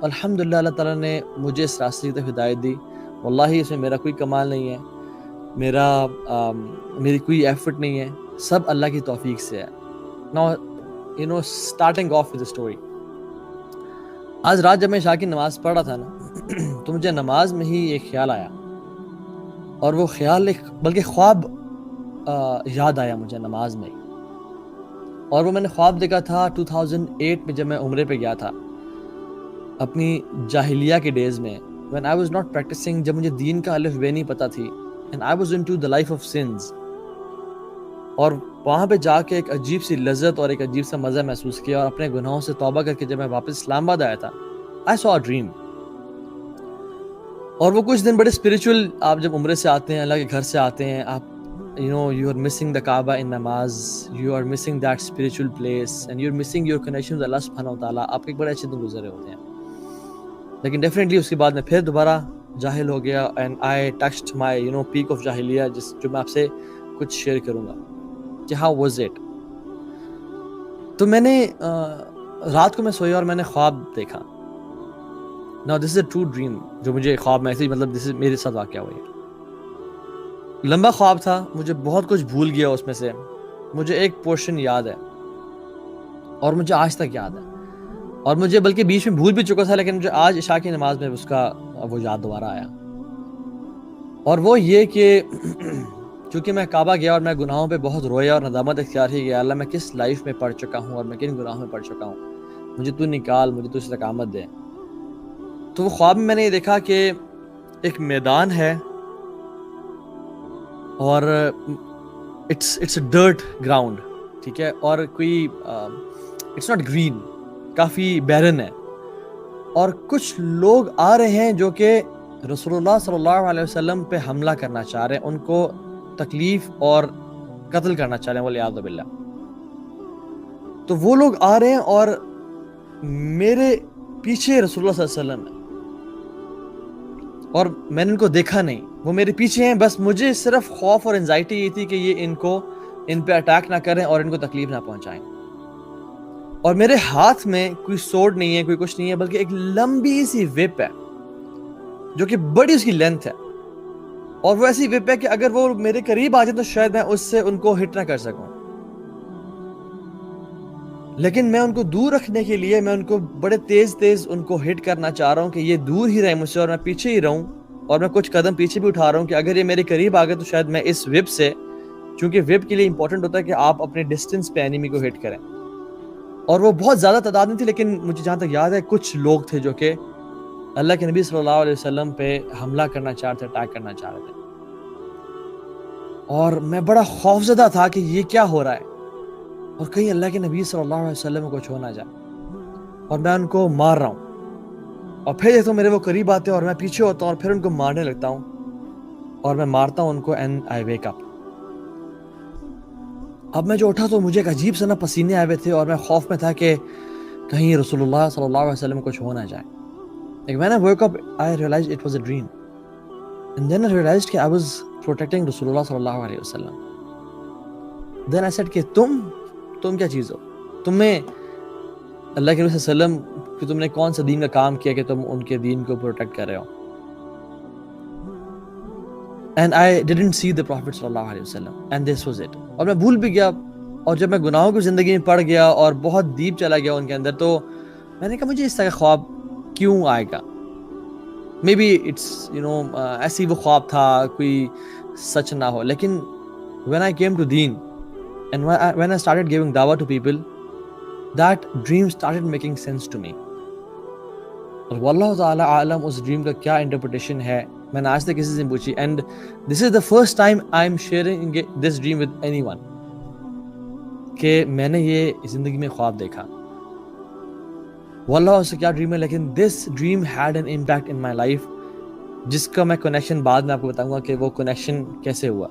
الحمدللہ اللہ تعالیٰ نے مجھے اس راستے کی طرف ہدایت دی. واللہ اس میں میرا کوئی کمال نہیں ہے, میری کوئی ایفرٹ نہیں ہے, سب اللہ کی توفیق سے ہے. Now starting off with the story. آج رات جب میں عشاء کی نماز پڑھ رہا تھا نا تو مجھے نماز میں ہی ایک خیال آیا, اور وہ خیال بلکہ خواب یاد آیا مجھے نماز میں. اور وہ میں نے خواب دیکھا تھا 2008 میں جب میں عمرے پہ گیا تھا اپنی جاہلیہ کے ڈیز میں, when I was not practicing, جب مجھے دین کا الف بے نہیں پتہ تھی, and I was into the life of sins. اور وہاں پہ جا کے ایک عجیب سی لذت اور ایک عجیب سا مزہ محسوس کیا, اور اپنے گناہوں سے توبہ کر کے جب میں واپس اسلام آباد آیا تھا I saw a dream. اور وہ کچھ دن بڑے اسپریچول, آپ جب عمرے سے آتے ہیں, اللہ کے گھر سے آتے ہیں, آپ you are missing the Kaaba in namaz, you are missing that spiritual place, and you're missing your connection with Allah subhanahu wa ta'ala. آپ کے ایک بڑے اچھے دن گزرے ہوتے ہیں, لیکن ڈیفینیٹلی اس کے بعد میں پھر دوبارہ جاہل ہو گیا, and I touched my peak of جاہلیہ, جو میں آپ سے کچھ شیئر کروں گا کہ how was it. تو میں نے رات کو میں سویا اور میں نے خواب دیکھا. Now this is a true dream, جو مجھے خواب میں ایسے this is میرے ساتھ واقعہ ہوا ہے. لمبا خواب تھا, مجھے بہت کچھ بھول گیا اس میں سے, مجھے ایک پورشن یاد ہے اور مجھے آج تک یاد ہے, اور مجھے بلکہ بیچ میں بھول بھی چکا تھا, لیکن مجھے آج عشاء کی نماز میں اس کا وہ یاد دوبارہ آیا. اور وہ یہ کہ چونکہ میں کعبہ گیا اور میں گناہوں پہ بہت رویا اور ندامت اختیار کی کہ اللہ میں کس لائف میں پڑ چکا ہوں اور میں کن گناہوں میں پڑ چکا ہوں, مجھے تو نکال, مجھے تو استقامت دے. تو وہ خواب میں نے یہ دیکھا کہ ایک میدان ہے اور اٹس اے ڈرٹ گراؤنڈ, ٹھیک ہے, اور کوئی اٹس ناٹ گرین, کافی بیرن ہے, اور کچھ لوگ آ رہے ہیں جو کہ رسول اللہ صلی اللہ علیہ وسلم پہ حملہ کرنا چاہ رہے ہیں, ان کو تکلیف اور قتل کرنا چاہ رہے ہیں والعیاذ باللہ. تو وہ لوگ آ رہے ہیں اور میرے پیچھے رسول اللہ صلی اللہ علیہ وسلم ہے, اور میں نے ان کو دیکھا نہیں, وہ میرے پیچھے ہیں, بس مجھے صرف خوف اور انزائٹی یہ تھی کہ یہ ان پہ اٹیک نہ کریں اور ان کو تکلیف نہ پہنچائیں. اور میرے ہاتھ میں کوئی سورڈ نہیں ہے, کوئی کچھ نہیں ہے, بلکہ ایک لمبی سی وپ ہے جو کہ بڑی اس کی لینتھ ہے, اور وہ ایسی وپ ہے کہ اگر وہ میرے قریب آ جائے تو شاید میں اس سے ان کو ہٹ نہ کر سکوں, لیکن میں ان کو دور رکھنے کے لیے میں ان کو بڑے تیز ان کو ہٹ کرنا چاہ رہا ہوں کہ یہ دور ہی رہے مجھ سے اور میں پیچھے ہی رہوں, اور میں کچھ قدم پیچھے بھی اٹھا رہا ہوں کہ اگر یہ میرے قریب آ گئے تو شاید میں اس وپ سے, چونکہ وپ کے لیے امپورٹنٹ ہوتا ہے کہ آپ اپنے ڈسٹنس پہ اینیمی کو ہٹ کریں. اور وہ بہت زیادہ تعداد نہیں تھی, لیکن مجھے جہاں تک یاد ہے کچھ لوگ تھے جو کہ اللہ کے نبی صلی اللہ علیہ وسلم پہ حملہ کرنا چاہ رہے تھے, اٹیک کرنا چاہ رہے تھے. اور میں بڑا خوفزدہ تھا کہ یہ کیا ہو رہا ہے, اور کہیں اللہ کے نبی صلی اللہ علیہ وسلم کو چھو نہ جائے, اور میں ان کو مار رہا ہوں, اور پھر دیکھتا ہوں میرے وہ قریب آتے ہیں اور میں پیچھے ہوتا ہوں اور پھر ان کو مارنے لگتا ہوں, اور میں مارتا ہوں ان کو, اینڈ آئی ویک اپ. اب میں جو اٹھا تو مجھے ایک عجیب سا نا پسینے آئے ہوئے تھے, اور میں خوف میں تھا کہ کہیں رسول اللہ صلی اللہ علیہ وسلم کو چھو نہ جائے. Like when I woke up, I realized it was a dream, and then I realized کہ I was protecting رسول اللہ صلی اللہ علیہ وسلم. Then I said کہ تم کیا چیز ہو, تمہیں اللہ کے نبی صلی اللہ علیہ وسلم کہ تم نے کون سا دین کا کام کیا کہ تم ان کے دین کو پروٹیکٹ کر رہے ہو. And I didn't see the Prophet صلی اللہ علیہ وسلم, and this was it. اور میں بھول بھی گیا, اور جب میں گناہوں کی زندگی میں پڑ گیا اور بہت ڈیپ چلا گیا ان کے اندر, تو میں نے کہا مجھے اس طرح کا خواب کیوں آئے گا. مے بی اٹس ایسی وہ خواب تھا, کوئی سچ نہ ہو. لیکن when I came to deen and when I started giving dawah to people, that dream started making sense to me. اور واللہ تعالی عالم اس ڈریم کا کیا انٹرپریٹیشن ہے, میں نے آج تک کسی سے پوچھی, and this is the first time I am sharing this dream with any one, کہ میں نے یہ زندگی میں خواب دیکھا. واللہ اس سے کیا ڈریم ہے, لیکن this dream had an impact in my life, جس کا میں کنیکشن بعد میں آپ کو بتاؤں گا کہ وہ کنیکشن کیسے ہوا.